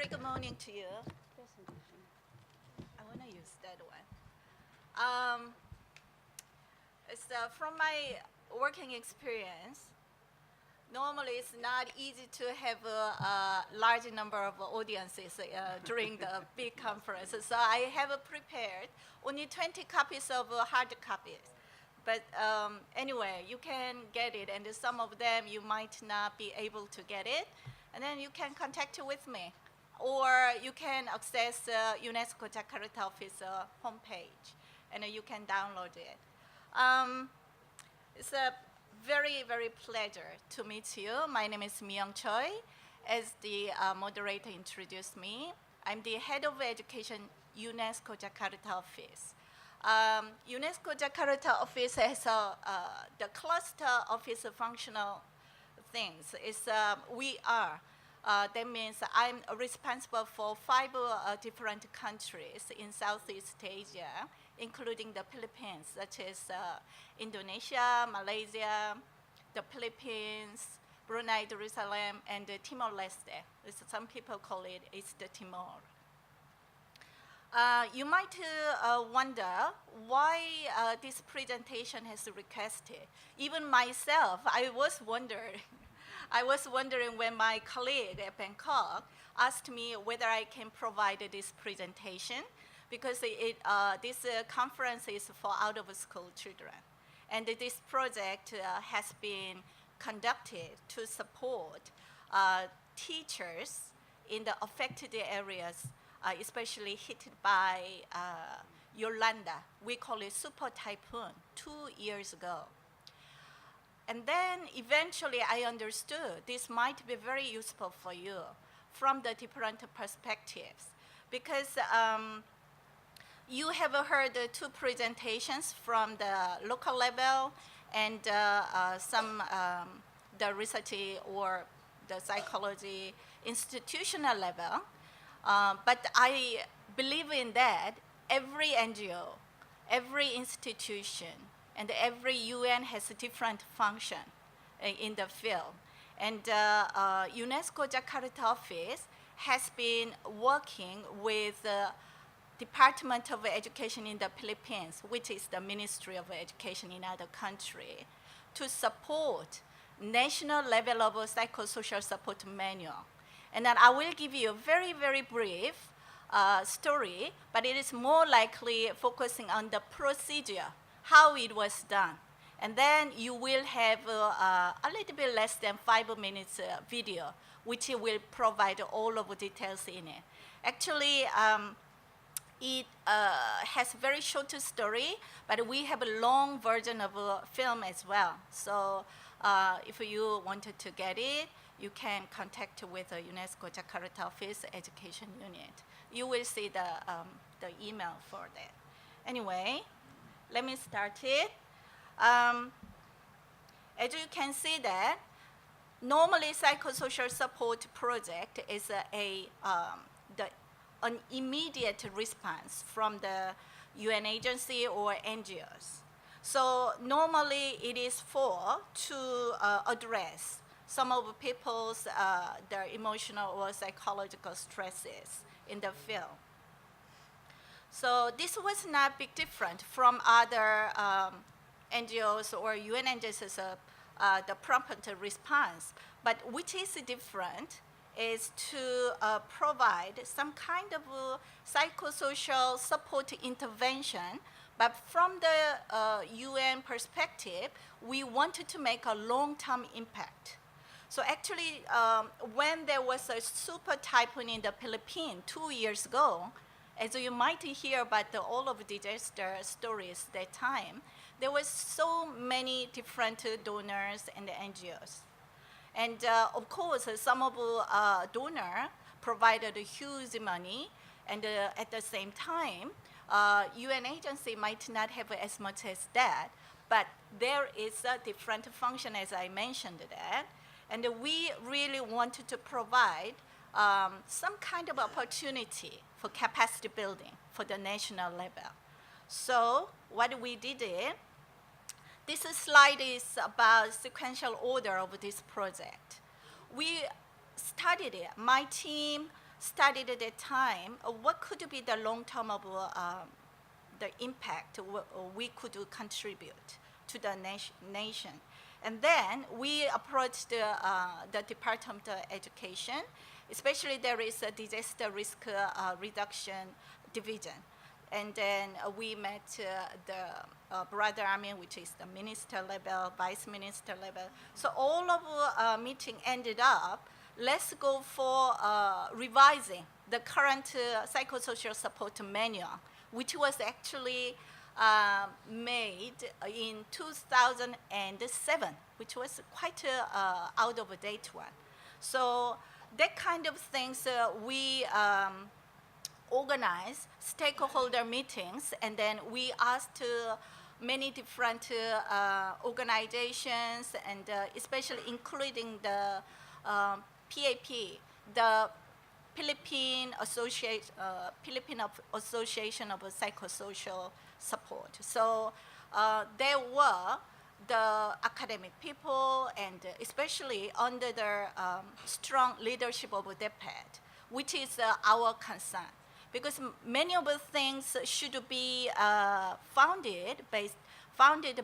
Very good morning to you. I want to use that one. From my working experience, normally it's not easy to have a large number of audiences during the big conference. So I have prepared only 20 copies of hard copies. But anyway, you can get it, and some of them you might not be able to get it. And then you can contact with me, or you can access UNESCO Jakarta office homepage, and you can download it. It's a very, very pleasure to meet you. My name is Choi. As the moderator introduced me, I'm the head of education UNESCO Jakarta office. UNESCO Jakarta office has the cluster office functional things. That means I'm responsible for 5 different countries in Southeast Asia, including the Philippines, such as Indonesia, Malaysia, the Philippines, Brunei Darussalam, and Timor-Leste. Some people call it East Timor. You might wonder why this presentation has requested. Even myself, I was wondering when my colleague at Bangkok asked me whether I can provide this presentation, because this conference is for out-of-school children. And this project has been conducted to support teachers in the affected areas, especially hit by Yolanda. We call it super typhoon 2 years ago. And then eventually I understood this might be very useful for you from the different perspectives, because you have heard 2 presentations from the local level and some the research or the psychology institutional level. But I believe in that every NGO, every institution, and every UN has a different function in the field. And UNESCO Jakarta office has been working with the Department of Education in the Philippines, which is the Ministry of Education in other country, to support national level of psychosocial support manual. And then I will give you a very, very brief story, but it is more likely focusing on the procedure, how it was done. And then you will have a little bit less than 5 minutes video, which will provide all of the details in it. Actually, it has a very short story, but we have a long version of a film as well. So if you wanted to get it, you can contact with the UNESCO Jakarta office education unit. You will see the email for that. Anyway, let me start it. As you can see that, normally psychosocial support project is an immediate response from the UN agency or NGOs. So normally it is to address some of people's their emotional or psychological stresses in the field. So this was not big different from other NGOs or UN NGOs, the prompt response. But which is different is to provide some kind of psychosocial support intervention. But from the UN perspective, we wanted to make a long-term impact. So actually, when there was a super typhoon in the Philippines 2 years ago, as you might hear about all of the disaster stories that time, there was so many different donors and NGOs. And of course, some of the donors provided huge money, and at the same time, UN agency might not have as much as that, but there is a different function, as I mentioned that. And we really wanted to provide some kind of opportunity for capacity building for the national level. So what we did is, this slide is about sequential order of this project. We started it. My team studied at that time what could be the long term of the impact we could contribute to the nation. And then we approached the Department of Education, especially there is a disaster risk reduction division. And then we met the brother army, which is the minister level, vice minister level. So all of meeting ended up, let's go for revising the current psychosocial support manual, which was actually made in 2007, which was quite out of date one. So that kind of things we organize stakeholder meetings, and then we asked many different organizations, and especially including the PAP, the Philippine Association of Psychosocial Support. So there were the academic people, and especially under the strong leadership of DEPED, which is our concern. Because many of the things should be founded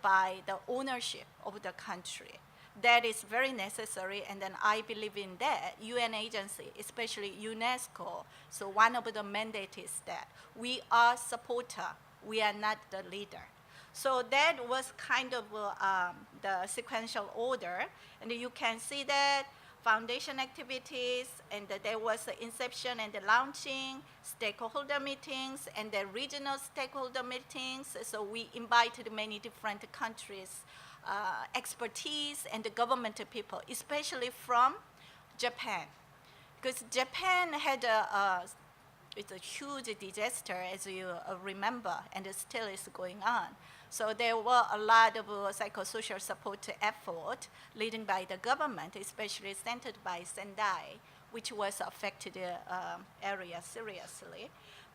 by the ownership of the country. That is very necessary, and then I believe in that. UN agency, especially UNESCO, so one of the mandates is that we are supporter, we are not the leader. So that was kind of the sequential order, and you can see that foundation activities, and there was the inception and the launching, stakeholder meetings, and the regional stakeholder meetings. So we invited many different countries, expertise, and the government people, especially from Japan. Because Japan had it's a huge disaster, as you remember, and it still is going on. So there were a lot of psychosocial support effort leading by the government, especially centered by Sendai, which was affected area seriously.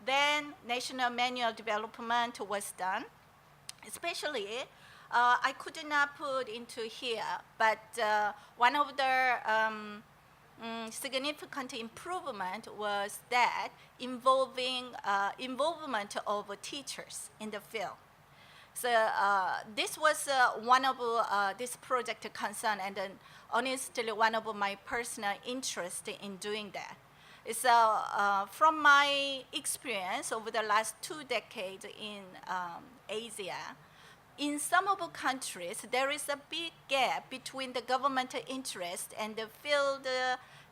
Then national manual development was done, especially I could not put into here, but one of the significant improvement was that involvement of teachers in the field. So this was one of this project concern, and then honestly one of my personal interest in doing that. It's from my experience over the last 2 decades in Asia, in some of the countries, there is a big gap between the government interest and the field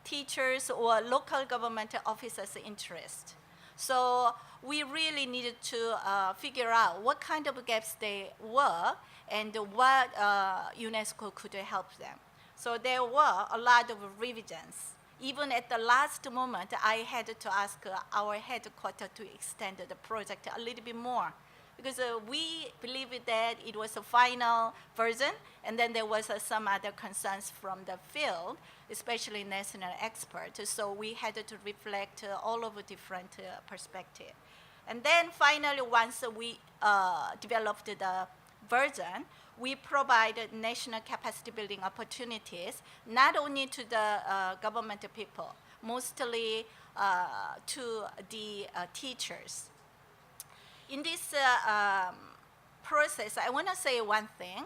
teachers or local government officers' interest. So we really needed to figure out what kind of gaps they were and what UNESCO could help them. So there were a lot of revisions. Even at the last moment, I had to ask our headquarters to extend the project a little bit more, because we believed that it was a final version, and then there was some other concerns from the field, especially national experts. So we had to reflect all of the different perspectives. And then finally, once we developed the version, we provided national capacity building opportunities, not only to the government people, mostly to the teachers. In this process, I want to say one thing,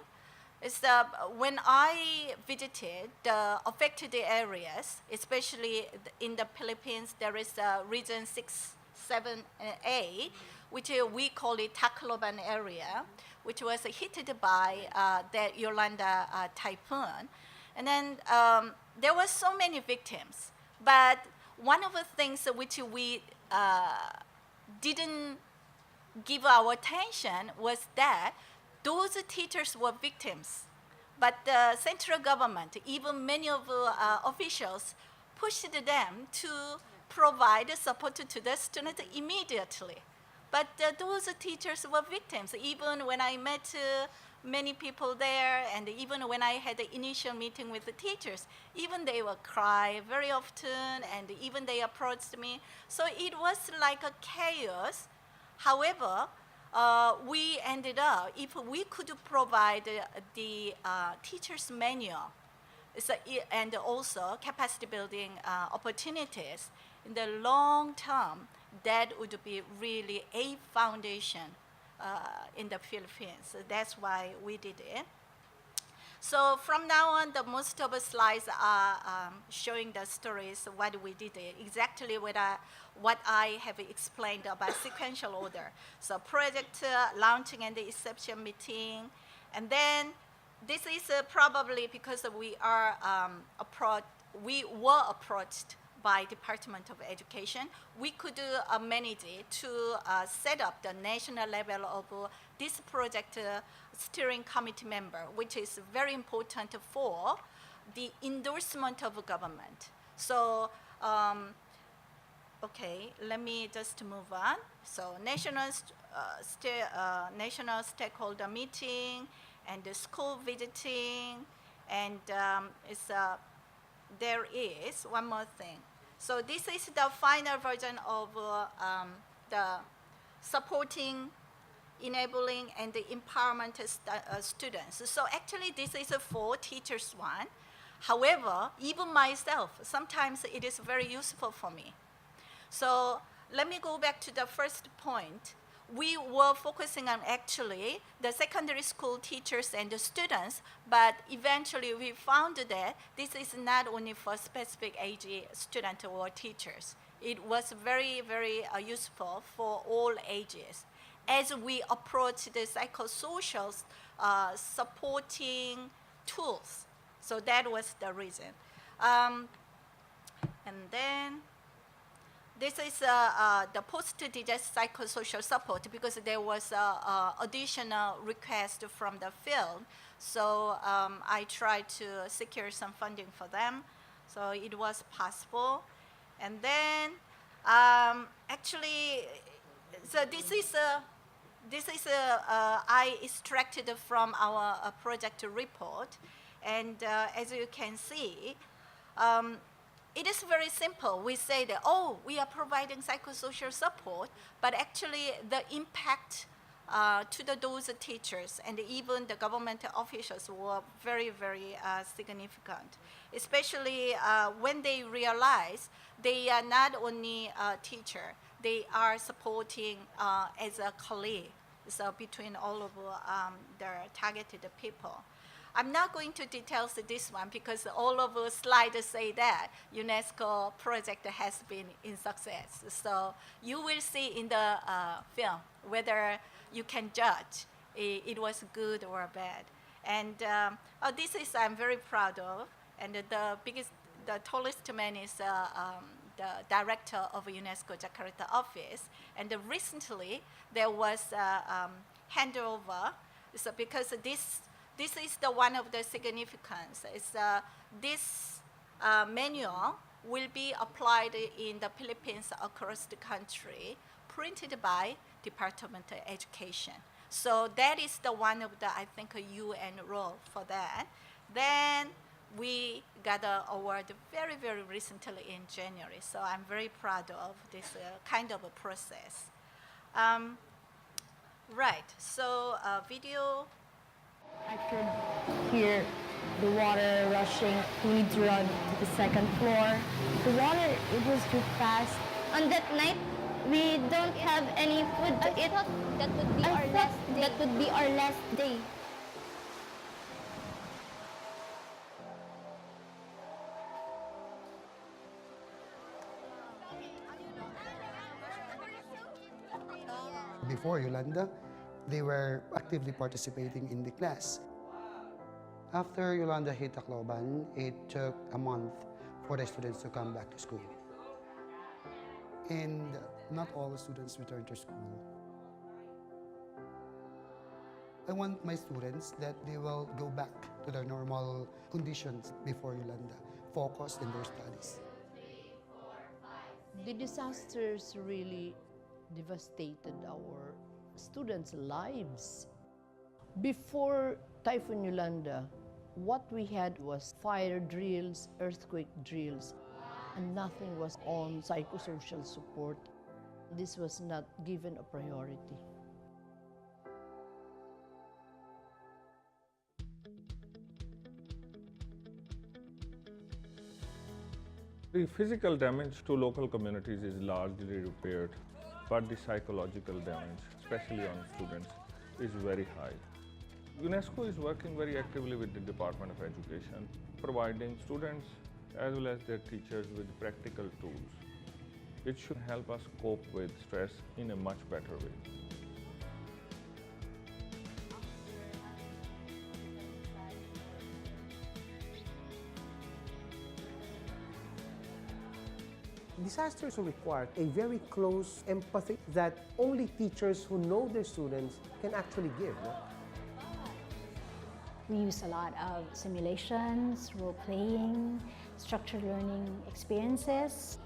is that when I visited the affected areas, especially in the Philippines, there is region 6, 7, and 8, which we call it Tacloban area, which was hit by the Yolanda typhoon. And then there were so many victims, but one of the things which we didn't give our attention was that those teachers were victims, but the central government, even many of the officials, pushed them to provide support to the students immediately. But those teachers were victims. Even when I met many people there, and even when I had the initial meeting with the teachers, even they would cry very often, and even they approached me. So it was like a chaos. However, we ended up, if we could provide the teacher's manual and also capacity building opportunities, in the long term, that would be really a foundation in the Philippines. So that's why we did it. So from now on, the most of the slides are showing the stories, what we did, exactly what I have explained about sequential order. So project launching and the Inception meeting. And then this is probably because we were approached by Department of Education. We could manage it to set up the national level of this project steering committee member, which is very important for the endorsement of government. So, okay, let me just move on. So national stakeholder meeting and the school visiting, and there is one more thing. So this is the final version of the supporting, enabling, and the empowerment students. So actually this is for teachers one. However, even myself, sometimes it is very useful for me. So let me go back to the first point. We were focusing on actually the secondary school teachers and the students, but eventually we found that this is not only for specific age students or teachers. It was very, very useful for all ages. As we approach the psychosocial supporting tools. So that was the reason. And then this is the post-disaster psychosocial support, because there was additional request from the field. So I tried to secure some funding for them. So it was possible. And then actually, so this is I extracted from our project report. And as you can see, it is very simple. We say that, oh, we are providing psychosocial support, but actually the impact to those teachers and even the government officials were very, very significant, especially when they realize they are not only a teacher, they are supporting as a colleague, so between all of their targeted people. I'm not going to details this one because all of the slides say that UNESCO project has been in success. So you will see in the film whether you can judge it was good or bad. And this is I'm very proud of. And the tallest man is the director of UNESCO Jakarta office. And recently there was a handover. So because this is the one of the significance. Is this manual will be applied in the Philippines across the country, printed by Department of Education. So that is the one of the, I think, a UN role for that. Then we got an award very, very recently in January. So I'm very proud of this kind of a process. Right, so video. I could hear the water rushing. We need to run to the second floor. The water, it was too fast. On that night, we don't have any food to eat. That would be our last day. That would be our last day. Before Yolanda, they were actively participating in the class. After Yolanda hit Tacloban, it took a month for the students to come back to school. And not all the students returned to school. I want my students that they will go back to their normal conditions before Yolanda, focused in their studies. The disasters really devastated our students' lives. Before Typhoon Yolanda, what we had was fire drills, earthquake drills, and nothing was on psychosocial support. This was not given a priority. The physical damage to local communities is largely repaired, but the psychological damage, especially on students, is very high. UNESCO is working very actively with the Department of Education, providing students as well as their teachers with practical tools, which should help us cope with stress in a much better way. Disasters require a very close empathy that only teachers who know their students can actually give. No? We use a lot of simulations, role-playing, structured learning experiences.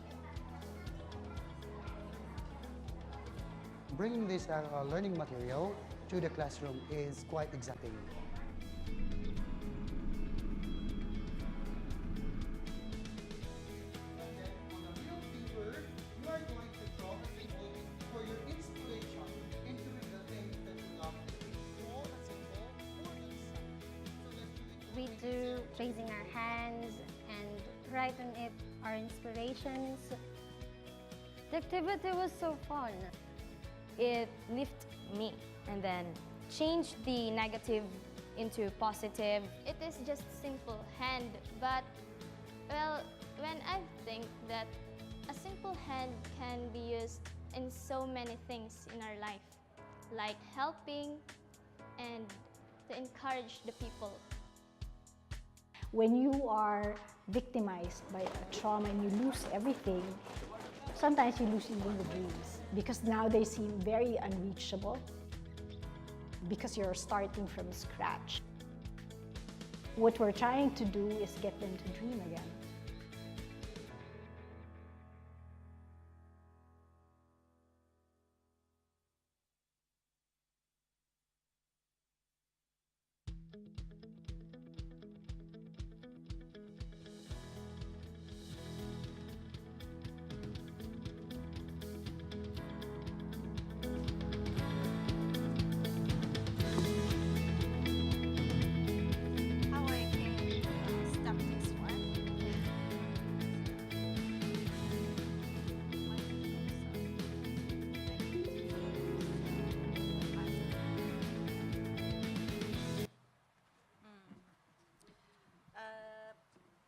Bringing this learning material to the classroom is quite exacting. We do raising our hands and write on it our inspirations. The activity was so fun. It lifted me and then changed the negative into positive. It is just simple hand, but well, when I think that a simple hand can be used in so many things in our life, like helping and to encourage the people. When you are victimized by a trauma and you lose everything, sometimes you lose even the dreams because now they seem very unreachable because you're starting from scratch. What we're trying to do is get them to dream again. How I can stop this one?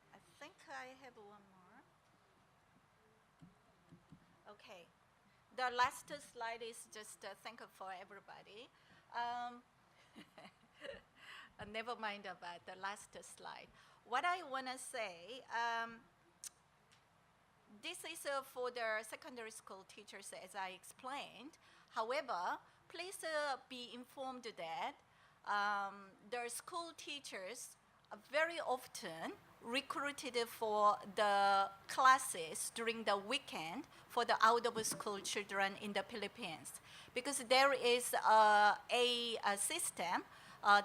I think I have one more. Okay. The last slide is just thank you for everybody. Never mind about the last slide. What I want to say, this is for the secondary school teachers, as I explained. However, please be informed that the school teachers are very often recruited for the classes during the weekend for the out-of-school children in the Philippines. Because there is a system,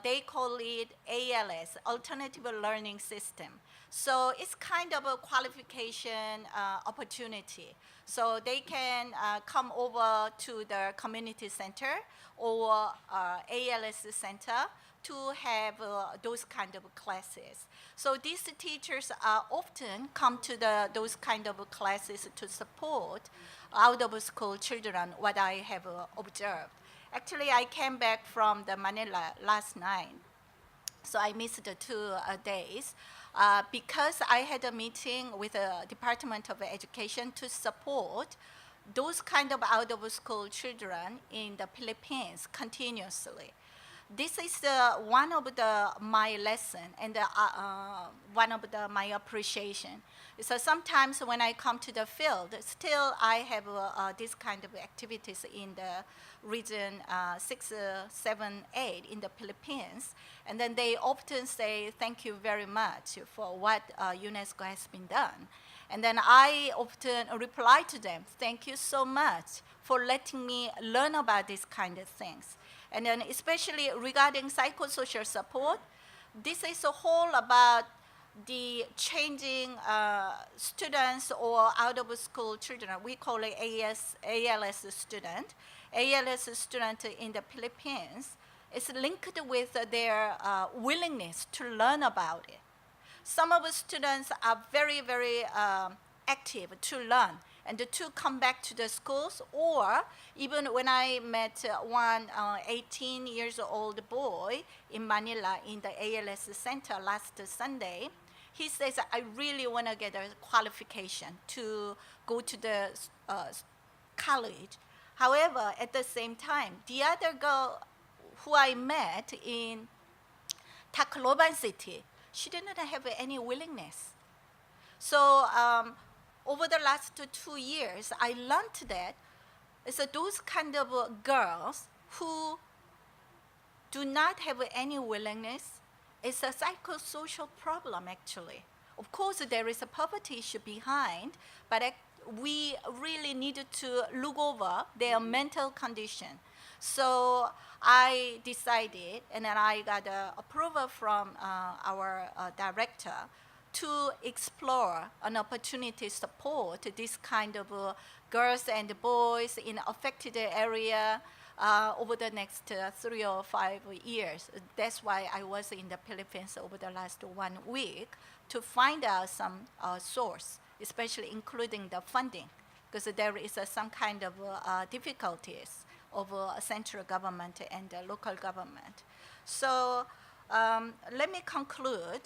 they call it ALS, Alternative Learning System. So it's kind of a qualification opportunity. So they can come over to the community center or ALS center to have those kind of classes. So these teachers often come to those kind of classes to support out-of-school children, what I have observed. Actually, I came back from the Manila last night, so I missed the 2 days because I had a meeting with the Department of Education to support those kind of out-of-school children in the Philippines continuously. This is one of my lesson and one of my appreciation. So sometimes when I come to the field, still I have this kind of activities in the region 6, 7, 8 in the Philippines. And then they often say, thank you very much for what UNESCO has been done. And then I often reply to them, thank you so much for letting me learn about these kind of things. And then especially regarding psychosocial support, this is a whole about the changing students or out-of-school children. We call it ALS student. ALS student in the Philippines is linked with their willingness to learn about it. Some of the students are very, very active to learn and to come back to the schools. Or even when I met one 18 years old boy in Manila in the ALS center last Sunday, he says, I really want to get a qualification to go to the college. However, at the same time, the other girl who I met in Tacloban City, she didn't have any willingness. So over the last 2 years, I learned that it's those kind of girls who do not have any willingness. It's a psychosocial problem, actually. Of course, there is a poverty issue behind, but we really needed to look over their mental condition. So I decided, and then I got approval from our director to explore an opportunity to support this kind of girls and boys in affected area over the next 3 or 5 years. That's why I was in the Philippines over the last 1 week to find out some source, especially including the funding, because there is some kind of difficulties of central government and local government. So let me conclude.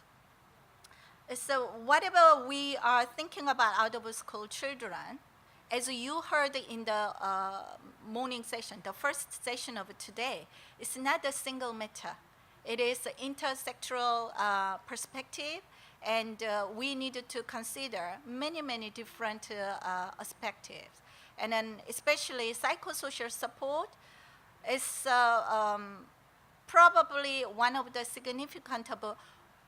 So whatever we are thinking about out-of-school children, as you heard in the morning session, the first session of today, it's not a single matter. It is an intersectoral perspective, and we needed to consider many, many different perspectives. And then especially psychosocial support is probably one of the significant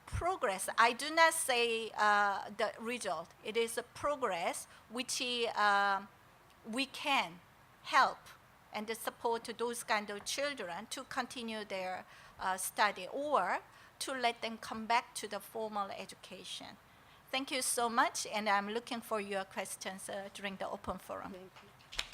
progress. I do not say the result. It is a progress which we can help and support those kind of children to continue their study or to let them come back to the formal education. Thank you so much, and I'm looking for your questions during the open forum. Thank you.